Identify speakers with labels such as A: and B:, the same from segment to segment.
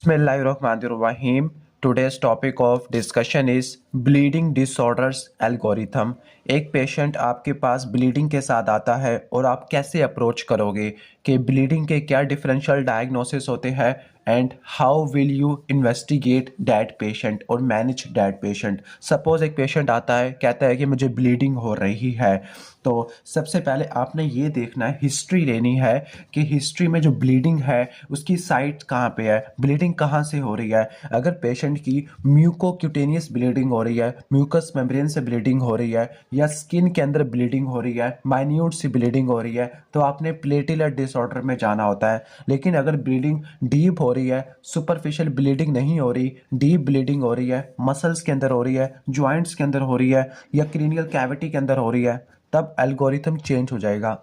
A: Bismillahirrahmanirrahim. Today's topic of discussion is bleeding disorders algorithm. एक patient आपके पास bleeding के साथ आता है और आप कैसे अप्रोच करोगे कि ब्लीडिंग के क्या डिफरेंशियल डायग्नोसिस होते हैं and how will you investigate that patient और मैनेज दैट पेशेंट। सपोज एक पेशेंट आता है, कहता है कि मुझे ब्लीडिंग हो रही है, तो सबसे पहले आपने ये देखना है, हिस्ट्री लेनी है कि हिस्ट्री में जो ब्लीडिंग है उसकी साइट कहाँ पे है, ब्लीडिंग कहाँ से हो रही है। अगर पेशेंट की म्यूकोक्यूटेनियस ब्लीडिंग हो रही है, म्यूकस मेम्ब्रेन से ब्लीडिंग हो रही है, या स्किन के अंदर ब्लीडिंग हो रही है, माइन्यूट सी ब्लीडिंग हो रही है, तो आपने प्लेटिलेट डिसऑर्डर में जाना होता है। लेकिन अगर ब्लीडिंग डीप हो रही है, सुपरफिशियल ब्लीडिंग नहीं हो रही, डीप ब्लीडिंग हो रही है, मसल्स के अंदर हो रही है, ज्वाइंट्स के अंदर हो रही है, या क्रीनियल कैविटी के अंदर हो रही है, तब एल्गोरिथम चेंज हो जाएगा।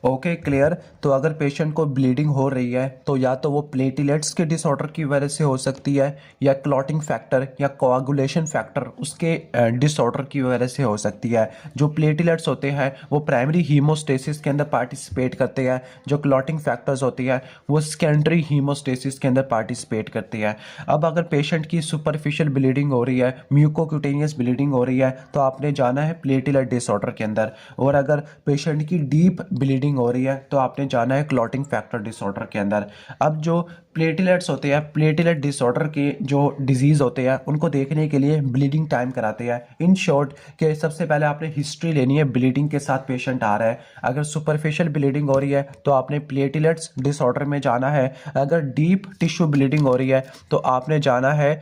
A: Okay, clear. तो अगर पेशेंट को ब्लीडिंग हो रही है तो या तो वो प्लेटिलेट्स के डिसऑर्डर की वजह से हो सकती है, या क्लॉटिंग फैक्टर या कोआगुलेशन फैक्टर उसके डिसऑर्डर की वजह से हो सकती है। जो प्लेटिलेट्स होते हैं वो प्राइमरी हीमोस्टेसिस के अंदर पार्टिसिपेट करते हैं, जो क्लॉटिंग फैक्टर्स होती है वो सेकेंडरी हीमोस्टेसिस के अंदर पार्टिसिपेट करती है। अब अगर पेशेंट की सुपरफिशियल ब्लीडिंग हो रही है, म्यूकोक्यूटेनियस ब्लीडिंग हो रही है, तो आपने जाना है प्लेटिलेट डिसऑर्डर के अंदर। और अगर पेशेंट की डीप ब्लीडिंग हो रही है तो आपने जाना है क्लॉटिंग फैक्टर डिसऑर्डर के अंदर। अब जो प्लेटिलेट्स होते हैं, प्लेटिलेट डिसऑर्डर के जो डिजीज होते हैं उनको देखने के लिए ब्लीडिंग टाइम कराते हैं। इन शॉर्ट के सबसे पहले आपने हिस्ट्री लेनी है, ब्लीडिंग के साथ पेशेंट आ रहा है। अगर सुपरफिशियल ब्लीडिंग हो रही है तो आपने प्लेटिलेट्स डिसऑर्डर में जाना है। अगर डीप टिश्यू ब्लीडिंग हो रही है तो आपने जाना है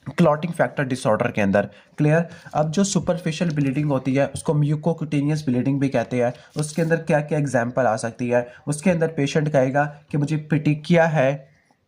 A: क्लॉटिंग फैक्टर डिसऑर्डर के अंदर। क्लियर। अब जो सुपरफिशियल ब्लीडिंग होती है उसको म्यूकोक्यूटेनियस ब्लीडिंग भी कहते हैं। उसके अंदर क्या क्या एग्जांपल आ सकती है, उसके अंदर पेशेंट कहेगा कि मुझे पिटिकिया है,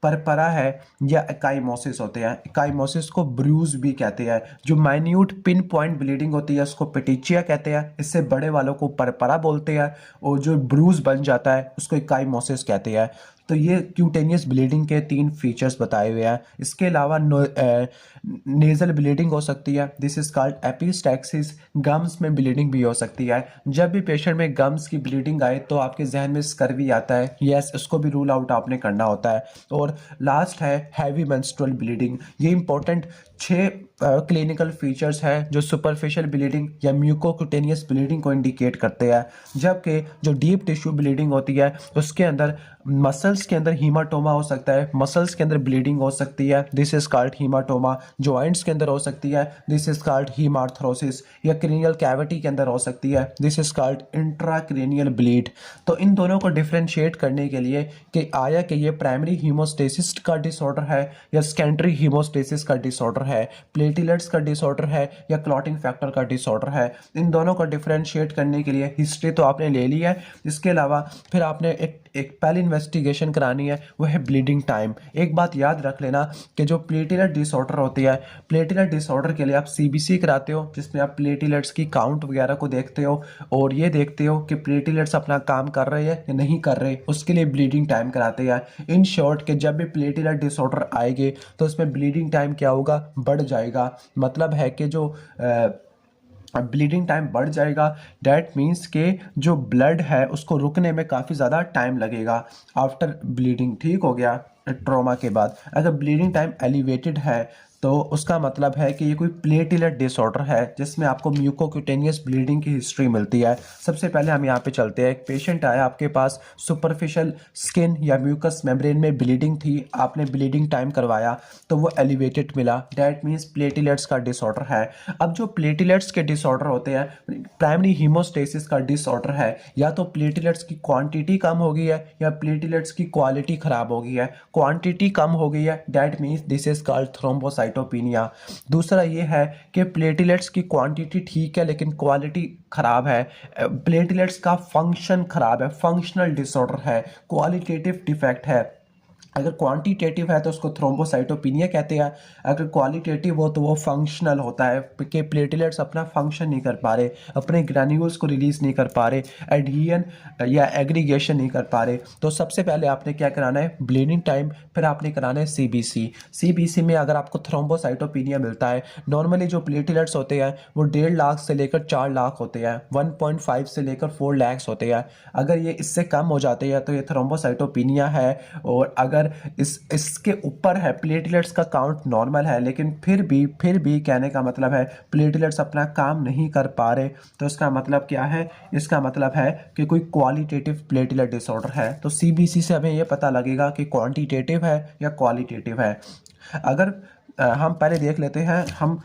A: परपरा है, या एकाइमोसिस होते हैं। एकाइमोसिस को ब्रूज भी कहते हैं। जो माइन्यूट पिन पॉइंट ब्लीडिंग होती है उसको पिटिचिया कहते हैं, इससे बड़े वालों को परपरा बोलते हैं, और जो ब्रूज बन जाता है उसको एकाइमोसिस कहते हैं। तो ये क्यूटेनियस ब्लीडिंग के 3 फीचर्स बताए हुए हैं। इसके अलावा नेजल ब्लीडिंग हो सकती है, this is called epistaxis. Gums में ब्लीडिंग भी हो सकती है। जब भी पेशेंट में गम्स की ब्लीडिंग आए तो आपके जहन में स्कर्वी आता है, यस, इसको भी रूल आउट आपने करना होता है। और लास्ट है हैवी मेंस्ट्रुअल ब्लीडिंग। ये इंपॉर्टेंट 6 क्लिनिकल फीचर्स हैं जो सुपरफिशियल ब्लीडिंग या म्यूकोक्यूटेनियस ब्लीडिंग को इंडिकेट करते हैं। जबकि जो डीप टिश्यू ब्लीडिंग होती है उसके अंदर मसल्स के अंदर हीमाटोमा हो सकता है, मसल्स के अंदर ब्लीडिंग हो सकती है, this is called haematoma. Joints के अंदर हो सकती है, दिस इज कॉल्ड हीमार्थ्रोसिस। या क्रेनियल कैविटी के अंदर हो सकती है, this is called intracranial bleed. तो इन दोनों को डिफरेंशिएट करने के लिए कि आया कि ये प्राइमरी हीमोस्टेसिस का डिसऑर्डर है या सेकेंडरी हीमोस्टेसिस का डिसऑर्डर है, प्लेटिलेट्स का डिसऑर्डर है या क्लॉटिंग फैक्टर का डिसऑर्डर है, इन दोनों को डिफरेंशिएट करने के लिए हिस्ट्री तो आपने ले ली है। इसके अलावा फिर आपने एक पहली इन्वेस्टिगेशन करानी है, वो है ब्लीडिंग टाइम। एक बात याद रख लेना कि जो प्लेटिलेट डिसऑर्डर होती है, प्लेटिलेट डिसऑर्डर के लिए आप सीबीसी कराते हो, जिसमें आप प्लेटिलेट्स की काउंट वगैरह को देखते हो और ये देखते हो कि प्लेटिलेट्स अपना काम कर रहे हैं या नहीं कर रहे, उसके लिए ब्लीडिंग टाइम कराते हैं। इन शॉर्ट कि जब भी प्लेटिलेट डिसऑर्डर आएंगे तो उसमें ब्लीडिंग टाइम क्या होगा, बढ़ जाएगा। मतलब है कि जो ब्लीडिंग टाइम बढ़ जाएगा, डैट मीन्स के जो ब्लड है उसको रुकने में काफ़ी ज़्यादा टाइम लगेगा आफ्टर ब्लीडिंग। ठीक हो गया। ट्रॉमा के बाद अगर ब्लीडिंग टाइम एलिवेटेड है तो उसका मतलब है कि ये कोई प्लेटिलेट डिसऑर्डर है जिसमें आपको म्यूकोक्यूटेनियस ब्लीडिंग की हिस्ट्री मिलती है। सबसे पहले हम यहाँ पे चलते हैं। एक पेशेंट आया आपके पास, सुपरफिशियल स्किन या म्यूकस मेम्ब्रेन में ब्लीडिंग थी, आपने ब्लीडिंग टाइम करवाया तो वो एलिवेटेड मिला, डैट मीन्स प्लेटिलेट्स का डिसऑर्डर है। अब जो प्लेटिलेट्स के डिसऑर्डर होते हैं, प्राइमरी हीमोस्टेसिस का डिसऑर्डर है, या तो प्लेटिलेट्स की क्वांटिटी कम हो गई है या प्लेटिलेट्स की क्वालिटी खराब हो गई है। क्वांटिटी कम हो गई है, that means this is called thrombocytopenia. दूसरा ये है कि प्लेटिलेट्स की क्वांटिटी ठीक है लेकिन क्वालिटी खराब है, प्लेटिलेट्स का फंक्शन खराब है, फंक्शनल डिसऑर्डर है, क्वालिटेटिव डिफेक्ट है। अगर क्वांटिटेटिव है तो उसको थ्रोम्बोसाइटोपिनिया कहते हैं, अगर क्वालिटेटिव हो तो वो फंक्शनल होता है कि प्लेटिलेट्स अपना फंक्शन नहीं कर पा रहे, अपने ग्रैन्यूल्स को रिलीज नहीं कर पा रहे, एडहियन या एग्रीगेशन नहीं कर पा रहे। तो सबसे पहले आपने क्या कराना है, ब्लीडिंग टाइम, फिर आपने कराना है सीबीसी। सीबीसी में अगर आपको थ्रोम्बोसाइटोपिनिया मिलता है, नॉर्मली जो प्लेटिलेट्स होते हैं वो 1.5 लाख से लेकर 4 लाख होते हैं, 1.5 से लेकर 4 लाख होते हैं। अगर ये इससे कम हो जाते हैं तो ये थ्रोम्बोसाइटोपिनिया है। और अगर अगर इसके ऊपर है, प्लेटलेट्स का काउंट नॉर्मल है, लेकिन फिर भी कहने का मतलब है प्लेटलेट्स अपना काम नहीं कर पा रहे, तो इसका मतलब क्या है? इसका मतलब है कि कोई क्वालिटेटिव प्लेटलेट डिसऑर्डर है। तो सीबीसी से हमें यह पता लगेगा कि क्वांटिटेटिव है या क्वालिटेटिव है। अगर हम पहले देख लेते हैं हम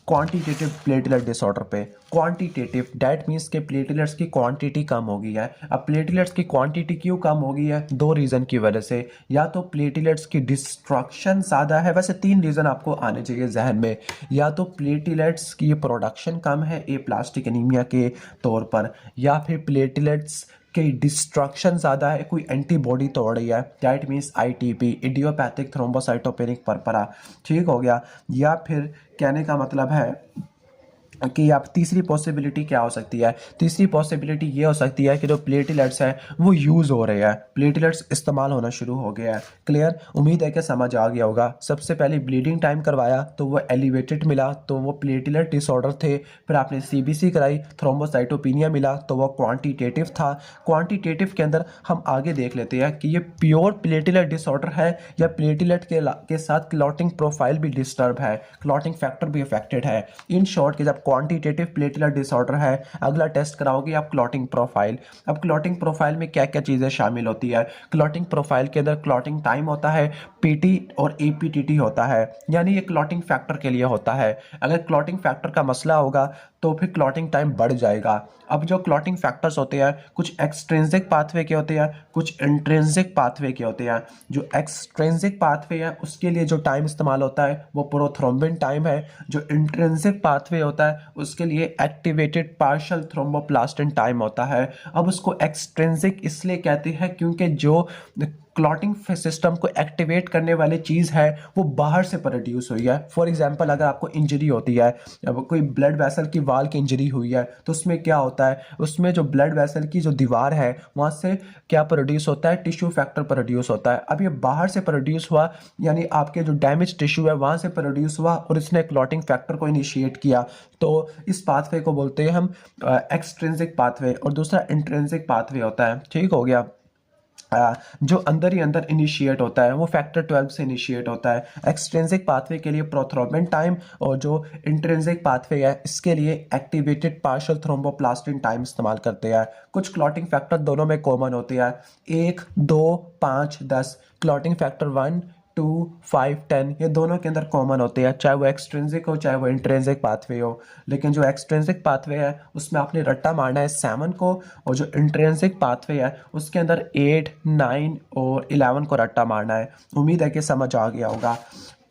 A: क्वांटिटेटिव प्लेटलेट डिसऑर्डर पे। क्वांटिटेटिव डैट मीन्स के प्लेटलेट्स की क्वांटिटी कम हो गई है। अब प्लेटलेट्स की क्वांटिटी क्यों कम हो गई है? दो रीज़न की वजह से। या तो प्लेटलेट्स की डिस्ट्रक्शन ज़्यादा है, वैसे तीन रीज़न आपको आने चाहिए जहन में। या तो प्लेटलेट्स की प्रोडक्शन कम है ए प्लास्टिक एनीमिया के तौर पर, या फिर प्लेटलेट्स कि डिस्ट्रक्शन ज़्यादा है, कोई एंटीबॉडी तोड़ रही है, that means ITP, idiopathic thrombocytopenic purpura, ठीक हो गया। या फिर कहने का मतलब है कि आप तीसरी पॉसिबिलिटी क्या हो सकती है? तीसरी पॉसिबिलिटी ये हो सकती है कि जो प्लेटलेट्स हैं वो यूज़ हो रहे हैं, प्लेटलेट्स इस्तेमाल होना शुरू हो गया है। क्लियर? उम्मीद है कि समझ आ गया होगा। सबसे पहले ब्लीडिंग टाइम करवाया तो वो एलिवेटेड मिला, तो वो प्लेटलेट डिसऑर्डर थे। फिर आपने सीबीसी कराई, थ्रोम्बोसाइटोपिनिया मिला, तो वो क्वांटिटेटिव था। क्वांटिटेटिव के अंदर हम आगे देख लेते हैं कि ये प्योर प्लेटलेट डिसऑर्डर है या प्लेटलेट के साथ क्लॉटिंग प्रोफाइल भी डिस्टर्ब है, क्लॉटिंग फैक्टर भी अफेक्टेड है। इन शॉर्ट कि जब क्वांटिटेटिव प्लेटलेट डिसऑर्डर है, अगला टेस्ट कराओगे आप क्लॉटिंग प्रोफाइल। अब क्लॉटिंग प्रोफाइल में क्या क्या चीज़ें शामिल होती है? क्लॉटिंग प्रोफाइल के अंदर क्लॉटिंग टाइम होता है, पीटी और एपीटीटी होता है, यानी ये क्लॉटिंग फैक्टर के लिए होता है। अगर क्लॉटिंग फैक्टर का मसला होगा तो फिर क्लॉटिंग टाइम बढ़ जाएगा। अब जो क्लॉटिंग फैक्टर्स होते हैं, कुछ एक्सट्रिंसिक पाथवे के होते हैं, कुछ इंट्रिंसिक पाथवे के होते हैं। जो एक्सट्रिंसिक पाथवे है उसके लिए जो टाइम इस्तेमाल होता है वो प्रोथ्रोम्बिन टाइम है। जो इंट्रिंसिक पाथवे होता है उसके लिए एक्टिवेटेड पार्शियल थ्रोम्बोप्लास्टिन टाइम होता है। अब उसको एक्सट्रिंसिक इसलिए कहते हैं क्योंकि जो क्लॉटिंग सिस्टम को एक्टिवेट करने वाली चीज़ है वो बाहर से प्रोड्यूस हुई है। फॉर एग्जांपल अगर आपको इंजरी होती है, अब कोई ब्लड वेसल की वाल की इंजरी हुई है, तो उसमें क्या होता है? उसमें जो ब्लड वेसल की जो दीवार है वहाँ से क्या प्रोड्यूस होता है? टिश्यू फैक्टर प्रोड्यूस होता है। अब ये बाहर से प्रोड्यूस हुआ, यानी आपके जो डैमेज टिश्यू है वहाँ से प्रोड्यूस हुआ और इसने क्लॉटिंग फैक्टर को इनिशिएट किया। तो इस पाथवे को बोलते हैं हम एक्सट्रिंसिक पाथवे, और दूसरा इंट्रिंसिक पाथवे होता है। ठीक हो गया? जो अंदर ही अंदर इनिशिएट होता है वो फैक्टर 12 से इनिशिएट होता है। एक्सट्रिंसिक पाथवे के लिए प्रोथ्रोम्बिन टाइम, और जो इंट्रिंसिक पाथवे है इसके लिए एक्टिवेटेड पार्शियल थ्रोम्बोप्लास्टिन टाइम इस्तेमाल करते हैं। कुछ क्लॉटिंग फैक्टर दोनों में कॉमन होते हैं, 1, 2, 5, 10। क्लॉटिंग फैक्टर 1, 2, 5, 10 ये दोनों के अंदर कॉमन होते हैं, चाहे वो एक्सट्रिंसिक हो चाहे वो इंट्रिंसिक पाथवे हो। लेकिन जो एक्सट्रिंसिक पाथवे है उसमें आपने रट्टा मारना है 7 को, और जो इंट्रिंसिक पाथवे है उसके अंदर 8, 9 और 11 को रट्टा मारना है। उम्मीद है कि समझ आ गया होगा।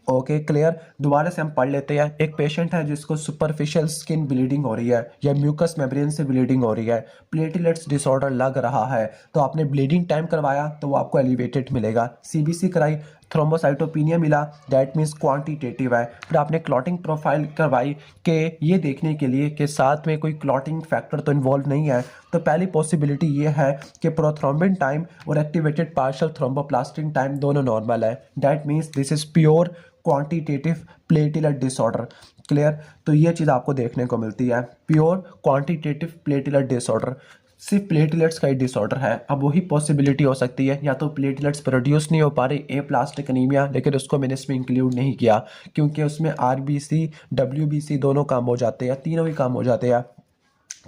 A: Okay, clear? दोबारा से हम पढ़ लेते हैं। एक पेशेंट है जिसको सुपरफिशियल स्किन ब्लीडिंग हो रही है या म्यूकस मेम्ब्रेन से ब्लीडिंग हो रही है, प्लेटलेट्स डिसऑर्डर लग रहा है, तो आपने ब्लीडिंग टाइम करवाया तो वो आपको एलिवेटेड मिलेगा। सीबीसी कराई, थ्रोम्बोसाइटोपिनिया मिला, दैट मीन्स क्वांटिटेटिव है। फिर आपने क्लॉटिंग प्रोफाइल करवाई कि ये देखने के लिए कि साथ में कोई क्लॉटिंग फैक्टर तो इन्वॉल्व नहीं है, तो पहली पॉसिबिलिटी ये है कि प्रोथ्रोम्बिन टाइम और एक्टिवेटेड पार्शियल थ्रोम्बोप्लास्टिन टाइम दोनों नॉर्मल है। That means this is pure quantitative platelet disorder. Clear? तो ये चीज़ आपको देखने को मिलती है, प्योर क्वांटिटेटिव प्लेटलेट डिसऑर्डर। सिर्फ प्लेटलेट्स का ही डिसऑर्डर है। अब वही पॉसिबिलिटी हो सकती है, या तो प्लेटलेट्स प्रोड्यूस नहीं हो पा रही, ए प्लास्टिक एनीमिया, लेकिन उसको मैंने इसमें इंक्लूड नहीं किया क्योंकि उसमें आरबीसी डब्ल्यूबीसी दोनों काम हो जाते हैं, तीनों ही काम हो जाते हैं।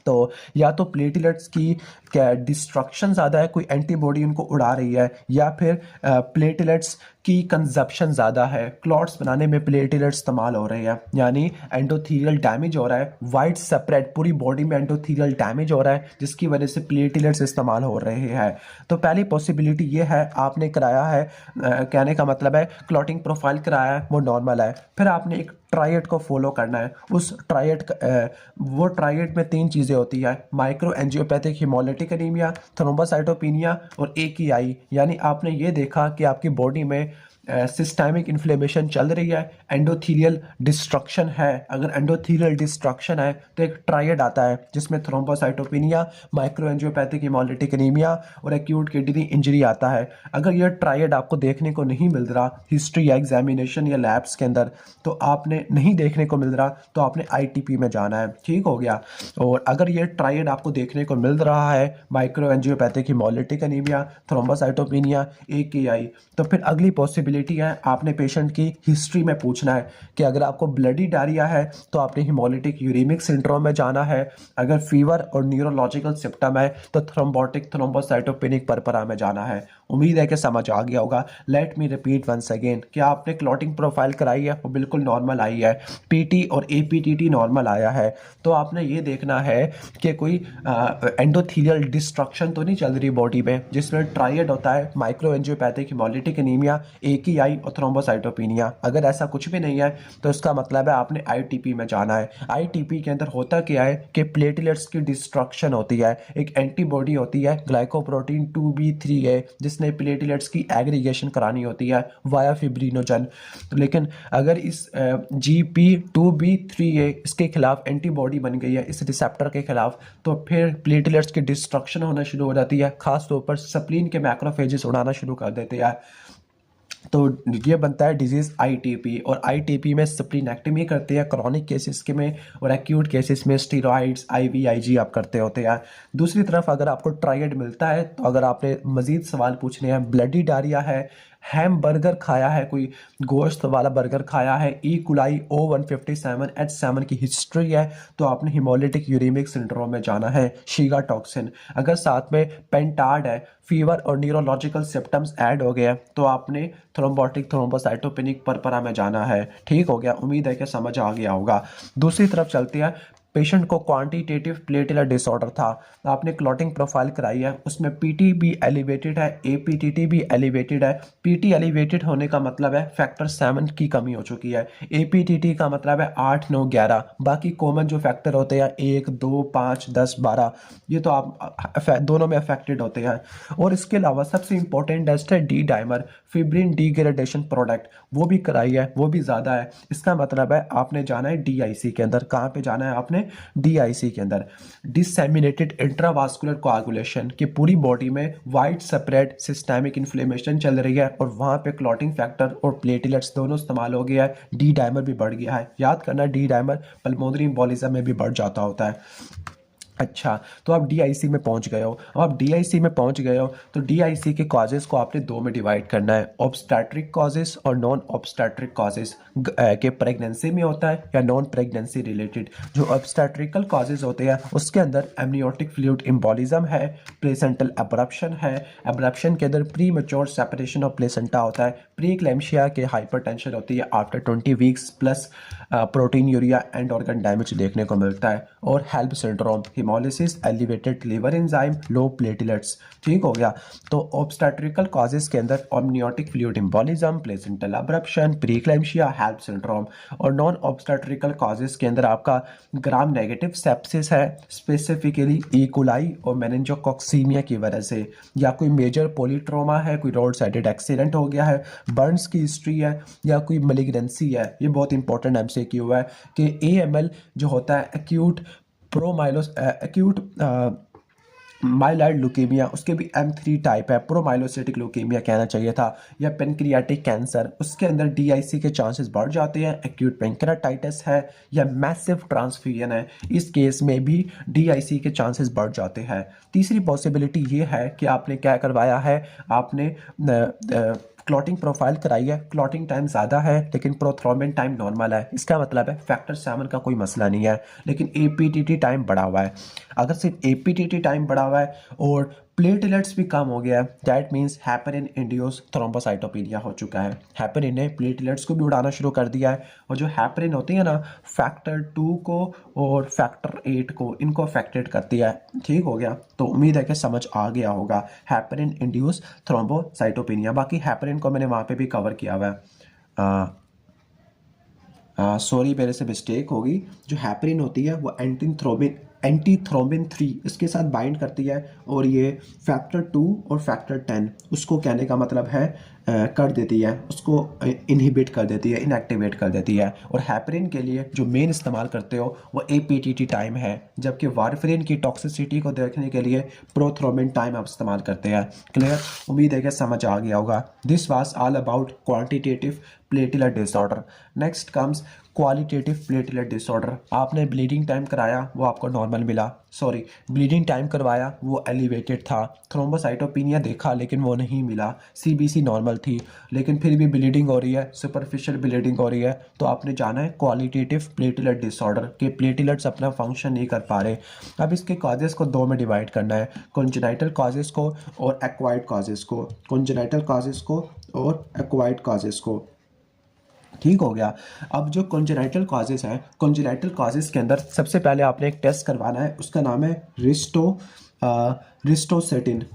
A: तो या तो प्लेटलेट्स की क्या डिस्ट्रक्शन ज़्यादा है, कोई एंटीबॉडी उनको उड़ा रही है, या फिर प्लेटलेट्स की कंजप्शन ज़्यादा है, क्लॉट्स बनाने में प्लेटलेट्स इस्तेमाल हो रहे हैं, यानी एंडोथीलियल डैमेज हो रहा है, वाइड सेपरेट पूरी बॉडी में एंडोथीलियल डैमेज हो रहा है जिसकी वजह से प्लेटलेट्स इस्तेमाल हो रहे हैं। तो पहली पॉसिबिलिटी ये है, आपने कराया है, कहने का मतलब है क्लॉटिंग प्रोफाइल कराया है वो नॉर्मल है। फिर आपने एक ट्रायड को फॉलो करना है। उस ट्रायड वो ट्रायड में 3 चीज़ें होती है, micro angiopathic haemolytic anaemia, thrombocytopenia और AKI, यानी आपने ये देखा कि आपकी बॉडी में सिस्टेमिक इन्फ्लेमेशन चल रही है, एंडोथीलियल डिस्ट्रक्शन है। अगर एंडोथीलियल डिस्ट्रक्शन है तो एक ट्रायड आता है जिसमें थ्रोम्बोसाइटोपिनिया, माइक्रोएंजियोपैथिक हेमोलिटिक एनीमिया और एक्यूट किडनी इंजरी आता है। अगर यह ट्रायड आपको देखने को नहीं मिल रहा हिस्ट्री या एग्जामिनेशन या लैब्स के अंदर, तो आपने नहीं देखने को मिल रहा तो आपने आईटीपी में जाना है। ठीक हो गया। और अगर ये ट्रायड आपको देखने को मिल रहा है, माइक्रोएंजियोपैथिक हेमोलिटिक एनीमिया, थ्रोम्बोसाइटोपिनिया, एकेआई, तो फिर अगली पॉसिबिलिटी है आपने पेशेंट की हिस्ट्री में पूछना है कि अगर आपको ब्लडी डायरिया है तो आपने हिमोलिटिक यूरेमिक सिंड्रोम में जाना है। अगर फीवर और न्यूरोलॉजिकल सिम्टम है तो थ्रोम्बोटिक थ्रोम्बोसाइटोपेनिक परपरा में जाना है। उम्मीद है कि समझ आ गया होगा। Let me repeat once again, क्या आपने क्लॉटिंग प्रोफाइल कराई है वो बिल्कुल नॉर्मल आई है, पीटी और एपीटीटी नॉर्मल आया है, तो आपने ये देखना है कि कोई एंडोथीलियल डिस्ट्रक्शन तो नहीं चल रही बॉडी में जिसमें ट्रायड होता है माइक्रोएंजियोपैथिक हेमोलिटिक एनीमिया, एकेआई और थ्रोम्बोसाइटोपिनिया। अगर ऐसा कुछ भी नहीं है तो इसका मतलब है आपने आईटीपी में जाना है। आईटीपी के अंदर होता क्या है कि प्लेटलेट्स की डिस्ट्रक्शन होती है, एक एंटीबॉडी होती है ग्लाइकोप्रोटीन 2b3a जिसने प्लेटलेट्स की एग्रीगेशन करानी होती है वाया फिब्रिनोजन। लेकिन अगर इस GP2b3a इसके खिलाफ एंटीबॉडी बन गई है इस रिसेप्टर के खिलाफ, तो फिर प्लेटलेट्स की डिस्ट्रक्शन होना शुरू हो जाती है, खासतौर पर स्प्लीन के मैक्रोफेजेस उड़ाना शुरू कर देते हैं। तो ये बनता है डिजीज़ आईटीपी, और आईटीपी में स्प्लीनेक्टमी करते हैं क्रॉनिक केसेस के में, और एक्यूट केसेस में स्टीरॉइड्स IVIG आप करते होते हैं। दूसरी तरफ अगर आपको ट्रायड मिलता है तो अगर आपने मज़ीद सवाल पूछने हैं, ब्लडी डायरिया है, हैम बर्गर खाया है, कोई गोश्त वाला बर्गर खाया है, ई कुलाई O157H7 की हिस्ट्री है, तो आपने हिमोलिटिक यूरेमिक सिंड्रोम में जाना है, शीगा टॉक्सिन। अगर साथ में पेंटार्ड है, फीवर और न्यूरोलॉजिकल सिम्टम्स ऐड हो गए तो आपने थ्रोम्बोटिक थ्रोम्बोसाइटोपेनिक परपरा में जाना है। ठीक हो गया। उम्मीद है कि समझ आ गया होगा। दूसरी तरफ चलते हैं। पेशेंट को क्वांटिटेटिव प्लेटलेट डिसऑर्डर था, आपने क्लॉटिंग प्रोफाइल कराई है, उसमें पीटी भी एलिवेटेड है, एपीटीटी भी एलिवेटेड है। पीटी एलिवेटेड होने का मतलब है फैक्टर 7 की कमी हो चुकी है, एपीटीटी का मतलब है 8, 9, 11। बाकी कॉमन जो फैक्टर होते हैं 1, 2, 5, 10, 12, ये तो आप दोनों में अफेक्टेड होते हैं। और इसके अलावा सबसे इंपॉर्टेंट टेस्ट है D dimer fibrin degradation product, वो भी कराई है, वो भी ज़्यादा है। इसका मतलब है आपने जाना है डीआईसी के अंदर। कहाँ पे जाना है आपने? डीआईसी के अंदर। डिसएमिनेटेड इंट्रावास्कुलर कोआगुलेशन, कि पूरी बॉडी में वाइड स्प्रेड सिस्टेमिक इन्फ्लेमेशन चल रही है और वहाँ पे क्लॉटिंग फैक्टर और प्लेटलेट्स दोनों इस्तेमाल हो गया है, डी डाइमर भी बढ़ गया है। याद करना, डी डाइमर पल्मोनरी एम्बोलिज्म में भी बढ़ जाता होता है। अच्छा, तो आप डीआईसी में पहुंच गए हो। अब आप डीआईसी में पहुंच गए हो तो डीआईसी के कॉजेज़ को आपने दो में डिवाइड करना है, ऑब्स्टेट्रिक कॉजेज़ और नॉन ऑब्स्टेट्रिक कॉजेज़। के प्रेगनेंसी में होता है या नॉन प्रेगनेंसी रिलेटेड। जो ऑब्स्टेट्रिकल कॉजेज़ होते हैं उसके अंदर एमनियोटिक फ्लूइड एम्बोलिज्म है, प्लेसेंटल एब्रप्शन है, एब्रप्शन के अंदर premature separation of placenta होता है, प्री एक्लेम्शिया के हाइपरटेंशन होती है after 20 weeks, plus proteinuria and organ damage देखने को मिलता है, और HELLP syndrome, haemolysis, elevated liver enzyme, लो प्लेटलेट्स। ठीक हो गया। तो ऑब्स्टेट्रिकल कॉजेज के अंदर amniotic fluid embolism, placental abruption, preeclampsia, HELLP syndrome. और नॉन ऑब्स्टेट्रिकल कॉजेज के अंदर आपका ग्राम नेगेटिव सेप्सिस है, स्पेसिफिकली ई कोलाई और मेनिंजोकॉक्सीमिया की वजह से, या कोई मेजर पॉलीट्रोमा है, कोई रोड साइडेड एक्सीडेंट हो गया है, बर्न्स की हिस्ट्री है, या कोई मलिग्नेंसी है। ये बहुत इंपॉर्टेंट MCQ है कि AML जो होता है एक्यूट माइलॉइड ल्यूकेमिया, उसके भी M3 टाइप है, प्रोमाइलोसिटिक ल्यूकेमिया कहना चाहिए था, या पेनक्रियाटिक कैंसर, उसके अंदर DIC के चांसेस बढ़ जाते हैं। एक्यूट पेनक्रेटाइटिस है या मैसिव ट्रांसफ्यूजन है, इस केस में भी DIC के चांसेस बढ़ जाते हैं। तीसरी पॉसिबिलिटी ये है कि आपने क्या करवाया है, आपने क्लॉटिंग प्रोफाइल कराई है, क्लॉटिंग टाइम ज़्यादा है लेकिन प्रोथ्रोम्बिन टाइम नॉर्मल है। इसका मतलब है फैक्टर 7 का कोई मसला नहीं है, लेकिन APTT टाइम बढ़ा हुआ है। अगर सिर्फ APTT टाइम बढ़ा हुआ है और प्लेटलेट्स भी कम हो गया है, that means heparin induce thrombocytopenia हो चुका है। हैपेरिन ने प्लेटलेट्स को भी उड़ाना शुरू कर दिया है, और जो हैपेरिन होती है ना, फैक्टर 2 को और फैक्टर 8 को, इनको अफेक्टेड करती है। ठीक हो गया। तो उम्मीद है कि समझ आ गया होगा हैपेरिन इंड्यूस थ्रोम्बोसाइटोपेनिया। बाकी हैपेरिन को मैंने वहाँ पे भी कवर किया हुआ है। सॉरी, मेरे से मिस्टेक होगी। जो हैपेरिन होती है वो एंटी थ्रोम्बिन 3 इसके साथ बाइंड करती है और ये फैक्टर 2 और फैक्टर 10 उसको कहने का मतलब है कर देती है, उसको इनहिबिट कर देती है, इनएक्टिवेट कर देती है। और हेपरिन के लिए जो मेन इस्तेमाल करते हो वो एपीटीटी टाइम है, जबकि वारफरिन की टॉक्सिसिटी को देखने के लिए प्रोथ्रोम्बिन टाइम आप इस्तेमाल करते हैं। क्लियर? उम्मीद है कि समझ आ गया होगा। This was all about quantitative platelet disorder. Next comes qualitative platelet disorder. आपने ब्लीडिंग टाइम कराया, वो आपको नॉर्मल मिला, सॉरी ब्लीडिंग टाइम करवाया वो एलिवेटेड था, थ्रोम्बोसाइटोपिनिया देखा लेकिन वो नहीं मिला, सीबीसी नॉर्मल थी, लेकिन फिर भी ब्लीडिंग हो रही है, सुपरफिशियल ब्लीडिंग हो रही है, तो आपने जाना है क्वालिटेटिव प्लेटलेट डिसऑर्डर के प्लेटलेट्स अपना फंक्शन नहीं कर पा रहे। अब इसके कॉजेज़ को दो में डिवाइड करना है, कॉन्जेनाइटल कॉजेज़ को और एक्वायर्ड कॉजेज़ को, कॉन्जेनाइटल कॉजेज़ को और एक्वायर्ड कॉजेज़ को। ठीक हो गया। अब जो कॉन्जेनाइटल कॉजेज़ हैं, कॉन्जेनाइटल कॉजेज़ के अंदर सबसे पहले आपने एक टेस्ट करवाना है, उसका नाम है रिस्टोसेटिन,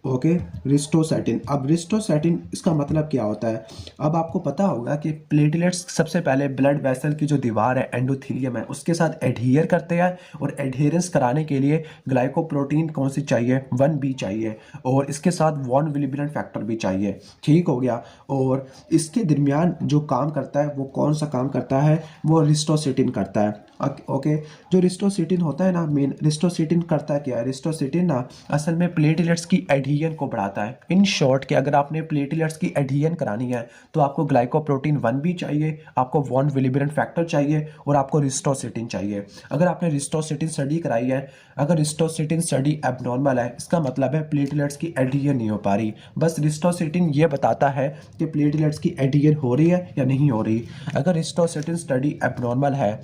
A: ओके, रिस्टोसेटिन। अब रिस्टोसेटिन इसका मतलब क्या होता है? अब आपको पता होगा कि प्लेटलेट्स सबसे पहले ब्लड वेसल की जो दीवार है, एंडोथीलियम है, उसके साथ एडहियर करते हैं, और एडहेरेंस कराने के लिए ग्लाइकोप्रोटीन कौन सी चाहिए? 1B चाहिए, और इसके साथ वॉन विलिब्रियन फैक्टर भी चाहिए। ठीक हो गया। और इसके दरमियान जो काम करता है वो कौन सा काम करता है? वो रिस्टोसेटिन करता है। ओके, जो रिस्टोसेटिन होता है ना, मेन रिस्टोसेटिन करता क्या है? रिस्टोसेटिन ना असल में प्लेटलेट्स की एडहियन को बढ़ाता है। इन शॉर्ट कि अगर आपने प्लेटलेट्स की एडहियन करानी है तो आपको ग्लाइकोप्रोटीन 1B चाहिए, आपको वॉन विलिब्रियन फैक्टर चाहिए, और आपको रिस्टोसेटिन चाहिए। अगर आपने रिस्टोसेटिन स्टडी कराई है, अगर रिस्टोसेटिन स्टडी एबनॉर्मल है, इसका मतलब है प्लेटलेट्स की एडहियन नहीं हो पा रही। बस रिस्टोसेटिन ये बताता है कि प्लेटलेट्स की एडहियन हो रही है या नहीं हो रही। अगर रिस्टोसेटिन स्टडी एबनॉर्मल है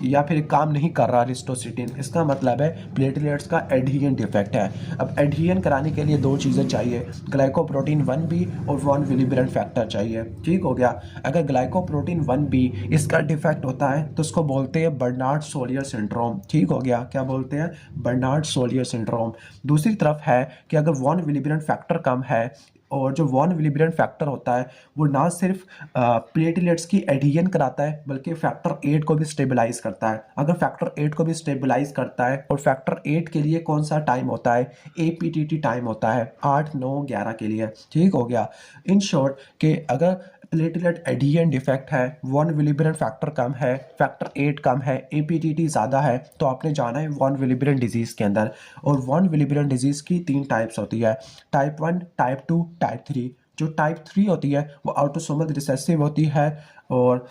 A: या फिर काम नहीं कर रहा रिस्टोसेटिन, इसका मतलब है प्लेटलेट्स का एडहियन डिफेक्ट है। अब एडहियन कराने के लिए दो चीज़ें चाहिए, ग्लाइकोप्रोटीन 1B और वॉन विलिब्रियन फैक्टर चाहिए। ठीक हो गया। अगर ग्लाइकोप्रोटीन 1B इसका डिफेक्ट होता है तो उसको बोलते हैं बर्नार्ड सोलियर सिंड्रोम। ठीक हो गया। क्या बोलते हैं? Bernard Soulier syndrome. दूसरी तरफ है कि अगर वॉन विलिब्रियन फैक्टर कम है, और जो वॉन विलिब्रियन फैक्टर होता है वो ना सिर्फ प्लेटलेट्स की एडहियन कराता है बल्कि फैक्टर 8 को भी स्टेबलाइज करता है। अगर फैक्टर 8 को भी स्टेबलाइज करता है, और फैक्टर 8 के लिए कौन सा टाइम होता है? एपीटीटी टाइम होता है 8, 9, 11 के लिए। ठीक हो गया। इन शॉर्ट कि अगर प्लेटलेट एडहियन डिफेक्ट है, वॉन विलिब्रियन फैक्टर कम है, फैक्टर 8 कम है, एपीटीटी ज़्यादा है, तो आपने जाना है वॉन विलिब्रियन डिजीज़ के अंदर। और वॉन विलिब्रियन डिजीज़ की 3 टाइप्स होती है, टाइप 1, टाइप 2, टाइप 3। जो टाइप 3 होती है वो ऑटोसोमल रिसेसिव होती है, और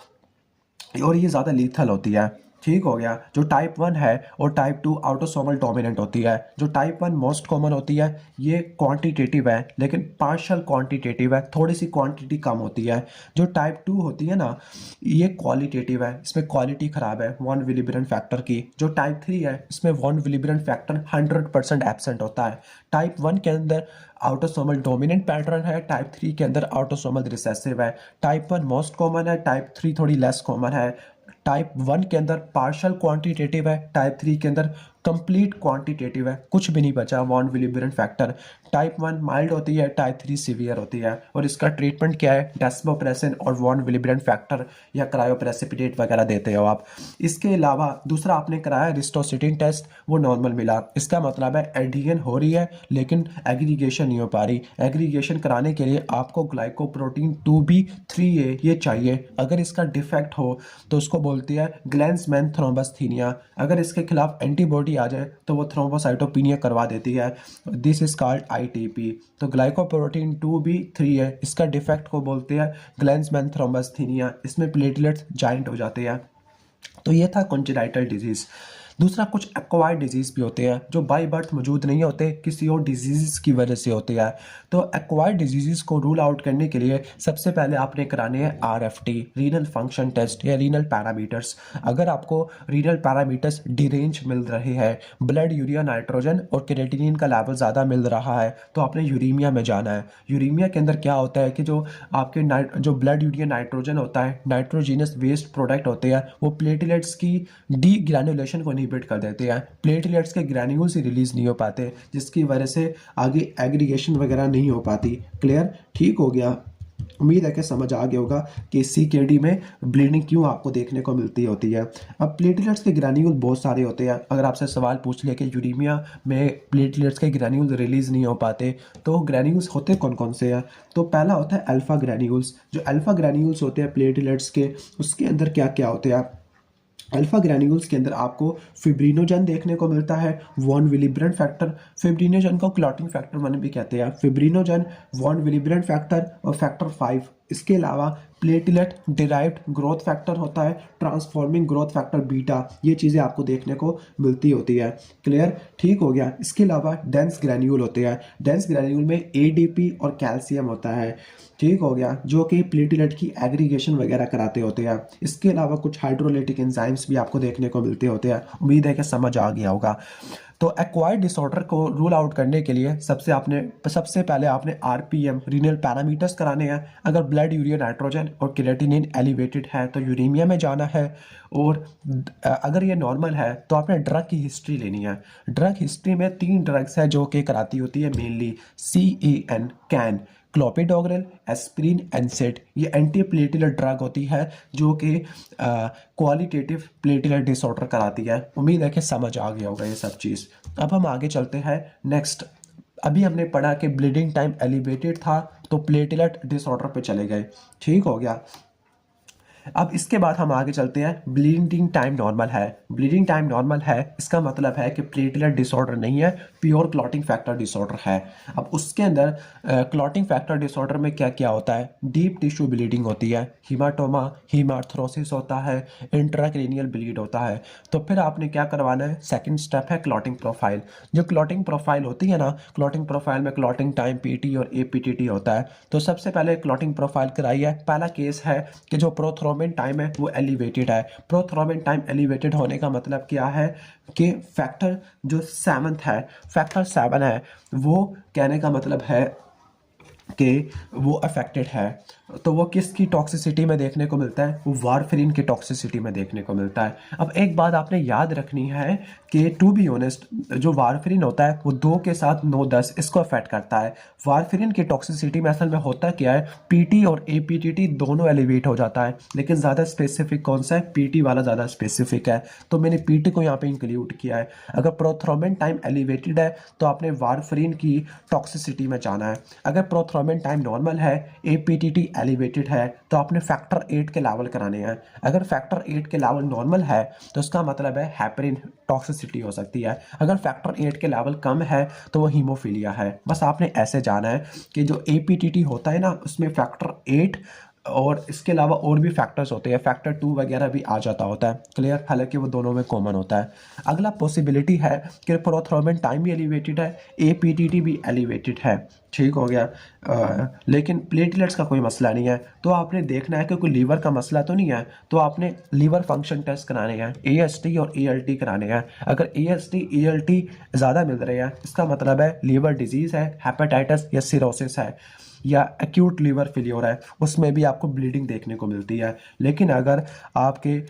A: ये ज़्यादा लीथल होती है। ठीक हो गया। जो टाइप 1 है और टाइप 2 ऑटोसोमल डोमिनेंट होती है। जो टाइप 1 मोस्ट कॉमन होती है, ये क्वांटिटेटिव है लेकिन पार्शियल क्वांटिटेटिव है, थोड़ी सी क्वांटिटी कम होती है। जो टाइप 2 होती है ना, ये क्वालिटेटिव है, इसमें क्वालिटी ख़राब है वॉन विलिब्रियन फैक्टर की। जो टाइप 3 है इसमें वॉन विलिब्रियन फैक्टर 100% एब्सेंट होता है। टाइप 1 के अंदर ऑटोसोमल डोमिनेंट पैटर्न है, टाइप 3 के अंदर ऑटोसोमल रिसेसिव है। टाइप 1 मोस्ट कॉमन है, टाइप 3 थोड़ी लेस कॉमन है। टाइप 1 के अंदर पार्शियल क्वांटिटेटिव है, टाइप 3 के अंदर कंप्लीट क्वांटिटेटिव है, कुछ भी नहीं बचा वॉन विलिब्रियन फैक्टर। टाइप 1 माइल्ड होती है, टाइप 3 सीवियर होती है, और इसका ट्रीटमेंट क्या है? डेस्मोप्रेसिन और वॉन विलिब्रियन फैक्टर या क्रायोप्रेसिपिटेट वगैरह देते हो आप। इसके अलावा दूसरा आपने कराया रिस्टोसेटिन टेस्ट, वो नॉर्मल मिला। इसका मतलब है एडहियन हो रही है लेकिन एग्रीगेशन नहीं हो पा रही। एग्रीगेशन कराने के लिए आपको ग्लाइकोप्रोटीन 2B 3A ये चाहिए। अगर इसका डिफेक्ट हो तो उसको बोलती है ग्लैंसमैन थ्रोम्बस्थीनिया। अगर इसके खिलाफ एंटीबॉडी आ जाए तो वो थ्रोम्बोसाइटोपिनिया करवा देती है। This is called ITP. तो ग्लाइकोप्रोटीन 2B 3A इसका डिफेक्ट को बोलते हैं ग्लैंसमैन थ्रोम्बस्थीनिया। इसमें प्लेटलेट्स जाइंट हो जाते हैं। तो ये था कॉन्जेनाइटल डिजीज़। दूसरा कुछ एक्वायर्ड डिजीज़ भी होते हैं जो बाय बर्थ मौजूद नहीं होते, किसी और डिजीज़ की वजह से होते हैं। तो एक्वायर्ड डिजीज़ को रूल आउट करने के लिए सबसे पहले आपने कराने हैं आरएफटी, रीनल फंक्शन टेस्ट या रीनल पैरामीटर्स। अगर आपको रीनल पैरामीटर्स डिरेंज मिल रहे हैं, ब्लड यूरिया नाइट्रोजन और क्रिएटिनिन का लेवल ज़्यादा मिल रहा है, तो आपने यूरीमिया में जाना है। यूरीमिया के अंदर क्या होता है कि जो आपके जो ब्लड यूरिया नाइट्रोजन होता है, नाइट्रोजीनस वेस्ट प्रोडक्ट होते हैं, वो प्लेटलेट्स की डी ग्रैनुलेशन को इनहिबिट कर देते हैं। प्लेटलेट्स के ग्रैन्यूल्स ही रिलीज नहीं हो पाते, जिसकी वजह से आगे एग्रीगेशन वगैरह नहीं हो पाती। क्लियर? ठीक हो गया। उम्मीद है कि समझ आ गया होगा कि CKD में ब्लीडिंग क्यों आपको देखने को मिलती होती है। अब प्लेटलेट्स के ग्रैन्यूल बहुत सारे होते हैं। अगर आपसे सवाल पूछ लिया कि यूरेमिया में प्लेटलेट्स के ग्रैन्यूल रिलीज़ नहीं हो पाते, तो ग्रैन्यूल्स होते कौन कौन से हैं? तो पहला होता है अल्फ़ा ग्रैन्यूल्स। जो अल्फ़ा ग्रैन्यूल्स होते हैं प्लेटलेट्स के, उसके अंदर क्या क्या होते हैं? अल्फा ग्रैन्यूल्स के अंदर आपको फिब्रिनोजन देखने को मिलता है, वॉन विलिब्रेंट फैक्टर। फिब्रिनोजन को क्लॉटिंग फैक्टर 1 भी कहते हैं। फिब्रिनोजन, वॉन विलिब्रेंट फैक्टर और फैक्टर 5। इसके अलावा प्लेटलेट डिराइव्ड ग्रोथ फैक्टर होता है, ट्रांसफॉर्मिंग ग्रोथ फैक्टर बीटा। ये चीज़ें आपको देखने को मिलती होती है। क्लियर? ठीक हो गया। इसके अलावा डेंस ग्रैन्यूल होते हैं। डेंस ग्रैन्यूल में ADP और कैल्शियम होता है। ठीक हो गया, जो कि प्लेटलेट की एग्रीगेशन वगैरह कराते होते हैं। इसके अलावा कुछ हाइड्रोलाइटिक एंजाइम्स भी आपको देखने को मिलते होते हैं। उम्मीद है कि समझ आ गया होगा। तो एक्वायर्ड डिसऑर्डर को रूल आउट करने के लिए सबसे पहले आपने RPM रीनल पैरामीटर्स कराने हैं। अगर ब्लड यूरिया नाइट्रोजन और क्रिएटिनिन एलिवेटेड है तो यूरेमिया में जाना है। और अगर ये नॉर्मल है तो आपने ड्रग की हिस्ट्री लेनी है। ड्रग हिस्ट्री में 3 ड्रग्स है जो कि कराती होती है मेनली कैन, क्लोपिडोग्रेल, एस्पिरिन, एनसेड। ये एंटी प्लेटलेट ड्रग होती है जो कि क्वालिटेटिव प्लेटलेट डिसऑर्डर कराती है। उम्मीद है कि समझ आ गया होगा ये सब चीज़। अब हम आगे चलते हैं नेक्स्ट। अभी हमने पढ़ा कि ब्लीडिंग टाइम एलिवेटेड था तो प्लेटलेट डिसऑर्डर पे चले गए। ठीक हो गया। अब इसके बाद हम आगे चलते हैं। ब्लीडिंग टाइम नॉर्मल है। ब्लीडिंग टाइम नॉर्मल है, इसका मतलब है कि प्लेटलेट डिसऑर्डर नहीं है, प्योर क्लॉटिंग फैक्टर डिसऑर्डर है। अब उसके अंदर क्लॉटिंग फैक्टर डिसऑर्डर में क्या क्या होता है? डीप टिश्यू ब्लीडिंग होती है, हीमाटोमा, हीमार्थ्रोसिस होता है, इंट्राक्रेनियल ब्लीड होता है। तो फिर आपने क्या करवाना है? सेकंड स्टेप है क्लॉटिंग प्रोफाइल। जो क्लॉटिंग प्रोफाइल होती है ना, क्लॉटिंग प्रोफाइल में क्लॉटिंग टाइम PT और APTT होता है। तो सबसे पहले क्लॉटिंग प्रोफाइल कराई है। पहला केस है कि जो प्रोथ्रोम्बिन टाइम है वो एलिवेटेड है। प्रोथ्रोम्बिन टाइम एलिवेटेड होने का मतलब क्या है कि फैक्टर जो 7 है, वो कहने का मतलब है कि वो अफेक्टेड है। तो वो किसकी टॉक्सिसिटी में देखने को मिलता है? वो वारफेरिन की टॉक्सिसिटी में देखने को मिलता है। अब एक बात आपने याद रखनी है कि टू बी ऑनेस्ट, जो वारफेरिन होता है वो 2 के साथ 9-10 इसको अफेक्ट करता है। वारफेरिन की टॉक्सिसिटी में असल में होता क्या है? PT और APTT दोनों एलिवेट हो जाता है, लेकिन ज़्यादा स्पेसिफिक कौन सा है? PT वाला ज़्यादा स्पेसिफिक है, तो मैंने PT को यहाँ पे इंक्लूड किया है। अगर प्रोथ्रोम्बिन टाइम एलिवेटेड है तो आपने वारफेरिन की टॉक्सिसिटी में जाना है। अगर प्रोथ्रोम्बिन टाइम नॉर्मल है, APTT एलिवेटेड है, तो आपने फैक्टर 8 के लेवल कराने हैं। अगर फैक्टर 8 के लेवल नॉर्मल है तो उसका मतलब है हेपरिन टॉक्सिसिटी हो सकती है। अगर फैक्टर 8 के लेवल कम है तो वो हीमोफीलिया है। बस आपने ऐसे जाना है कि जो APTT होता है ना, उसमें फैक्टर 8 और इसके अलावा और भी फैक्टर्स होते हैं, फैक्टर 2 वगैरह भी आ जाता होता है। क्लियर? हालांकि वो दोनों में कॉमन होता है। अगला पॉसिबिलिटी है कि प्रोथ्रोम्बिन टाइम भी एलिवेटेड है, APTT भी एलिवेटेड है। ठीक हो गया। लेकिन प्लेटलेट्स का कोई मसला नहीं है। तो आपने देखना है कि कोई लीवर का मसला तो नहीं है, तो आपने लीवर फंक्शन टेस्ट कराने हैं, AST और ALT कराने हैं। अगर AST ALT ज़्यादा मिल रहे हैं, इसका मतलब है लीवर डिजीज़ है, हेपेटाइटिस या सिरोसिस है, या एक्यूट लीवर फेलियर है, उसमें भी आपको ब्लीडिंग देखने को मिलती है। लेकिन अगर आपके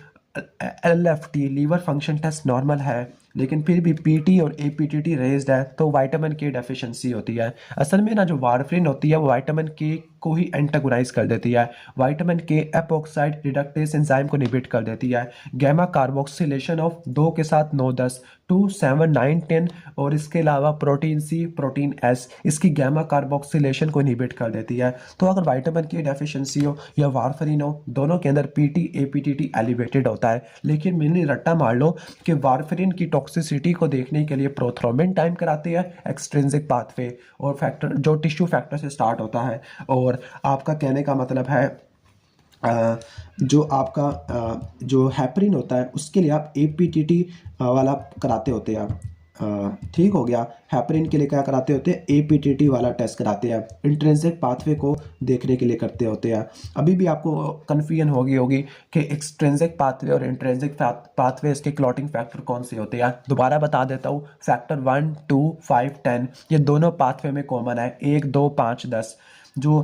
A: LFT liver function test normal है लेकिन फिर भी PT और APTT रेज्ड है, तो विटामिन K डेफिशिएंसी होती है। असल में ना जो वारफेरिन होती है वो विटामिन K को ही एंटागोनाइज कर देती है। Vitamin K epoxide reductase enzyme को इनहिबिट कर देती है। गैमा कार्बोक्सिलेशन ऑफ 2 के साथ 9-10, 2, 7, 9, 10 और इसके अलावा प्रोटीन C, प्रोटीन S इसकी गैमा कार्बोक्सिलेशन को इनहिबिट कर देती है। तो अगर विटामिन K डेफिशिएंसी हो या वारफेरिन हो, दोनों के अंदर PT APTT एलिवेटेड होता है। लेकिन मैंने रट्टा मार लो कि वारफेरिन की टॉक्सिसिटी को देखने के लिए प्रोथ्रोम्बिन टाइम कराते हैं, एक्सट्रिंसिक पाथवे और फैक्टर जो टिश्यू फैक्टर से स्टार्ट होता है। और आपका कहने का मतलब है जो आपका जो हेपरिन होता है उसके लिए आप APTT वाला कराते होते हैं। ठीक हो गया। हेपरिन के लिए क्या कराते होते हैं? APTT वाला टेस्ट कराते हैं, इंट्रिंसिक पाथवे को देखने के लिए करते होते हैं। अभी भी आपको कन्फ्यूजन होगी कि एक्सट्रिंसिक पाथवे और इंट्रिंसिक पाथवे इसके क्लॉटिंग फैक्टर कौन से होते हैं। दोबारा बता देता हूँ, फैक्टर 1, 2, 5, 10 ये दोनों पाथवे में कॉमन है, 1, 2, 5, 10। जो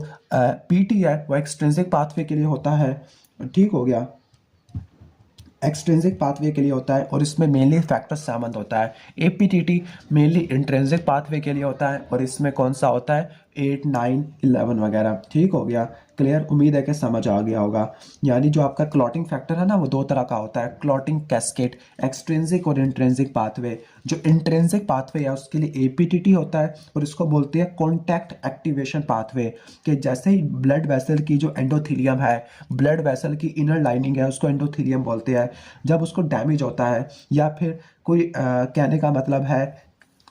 A: PT है वो एक्सट्रिंसिक पाथवे के लिए होता है। ठीक हो गया, एक्सट्रिंसिक पाथवे के लिए होता है और इसमें मेनली फैक्टर 7 होता है। APTT मेनली इंट्रिंसिक पाथवे के लिए होता है और इसमें कौन सा होता है? 8, 9, 11 वगैरह। ठीक हो गया, क्लियर, उम्मीद है कि समझ आ गया होगा। यानी जो आपका क्लॉटिंग फैक्टर है ना वो दो तरह का होता है, क्लॉटिंग कैस्केड, एक्सट्रिंसिक और इंट्रिंसिक पाथवे। जो इंट्रिंसिक पाथवे है उसके लिए एपीटीटी होता है और इसको बोलते हैं कॉन्टैक्ट एक्टिवेशन पाथवे। कि जैसे ही ब्लड वेसल की जो एंडोथीलियम है, ब्लड वेसल की इनर लाइनिंग है, उसको एंडोथीलियम बोलते हैं, जब उसको डैमेज होता है या फिर कोई कहने का मतलब है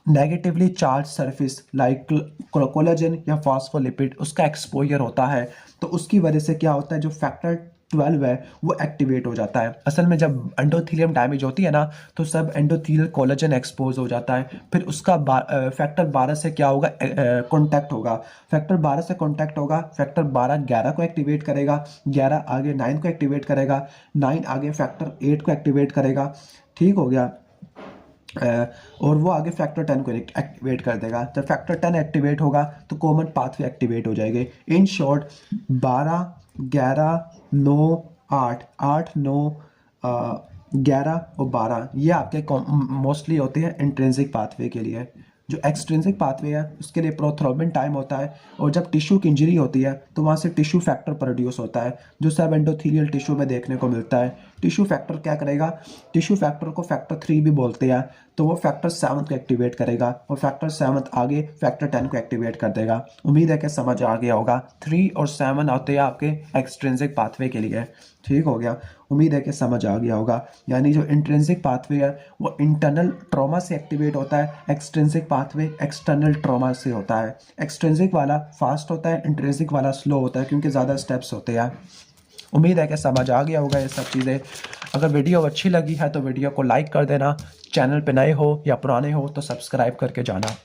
A: negatively charge surface like collagen या फॉस्फोलिपिड उसका एक्सपोजर होता है, तो उसकी वजह से क्या होता है, जो फैक्टर 12 है वो एक्टिवेट हो जाता है। असल में जब एंडोथीलियम डैमेज होती है ना तो सब एंडोथीलियल कोलेजन एक्सपोज हो जाता है, फिर उसका फैक्टर 12 से क्या होगा, कांटेक्ट होगा। फैक्टर 12 से कांटेक्ट होगा, फैक्टर 12 11 को एक्टिवेट करेगा, 11 आगे 9 को एक्टिवेट करेगा, 9 आगे फैक्टर 8 को एक्टिवेट करेगा। ठीक हो गया, और वो आगे फैक्टर 10 को एक्टिवेट कर देगा। जब फैक्टर 10 एक्टिवेट होगा तो कॉमन पाथवे एक्टिवेट हो जाएंगे। इन शॉर्ट 12, 11, 9, 8, 8, 9, 11 और 12 ये आपके मोस्टली होते हैं इंट्रिंसिक पाथवे के लिए। जो एक्सट्रिंसिक पाथवे है उसके लिए प्रोथ्रोम्बिन टाइम होता है, और जब टिश्यू की इंजरी होती है तो वहाँ से टिश्यू फैक्टर प्रोड्यूस होता है जो सब एंडोथीलियल टिश्यू में देखने को मिलता है। टिश्यू फैक्टर क्या करेगा, टिश्यू फैक्टर को फैक्टर 3 भी बोलते हैं, तो वो फैक्टर 7 को एक्टिवेट करेगा और फैक्टर 7 आगे फैक्टर 10 को एक्टिवेट कर देगा। उम्मीद है कि समझ आ गया होगा। 3 और 7 होते हैं आपके एक्सट्रिंसिक पाथवे के लिए। ठीक हो गया, उम्मीद है कि समझ आ गया होगा। यानी जो इंट्रिंसिक पाथवे है वो इंटरनल ट्रॉमा से एक्टिवेट होता है, एक्सट्रिंसिक पाथवे एक्सटर्नल ट्रॉमा से होता है। एक्सट्रिंसिक वाला फास्ट होता है, इंट्रिंसिक वाला स्लो होता है क्योंकि ज़्यादा स्टेप्स होते हैं। उम्मीद है कि समझ आ गया होगा ये सब चीज़ें। अगर वीडियो अच्छी लगी है तो वीडियो को लाइक कर देना, चैनल पे नए हो या पुराने हो तो सब्सक्राइब करके जाना।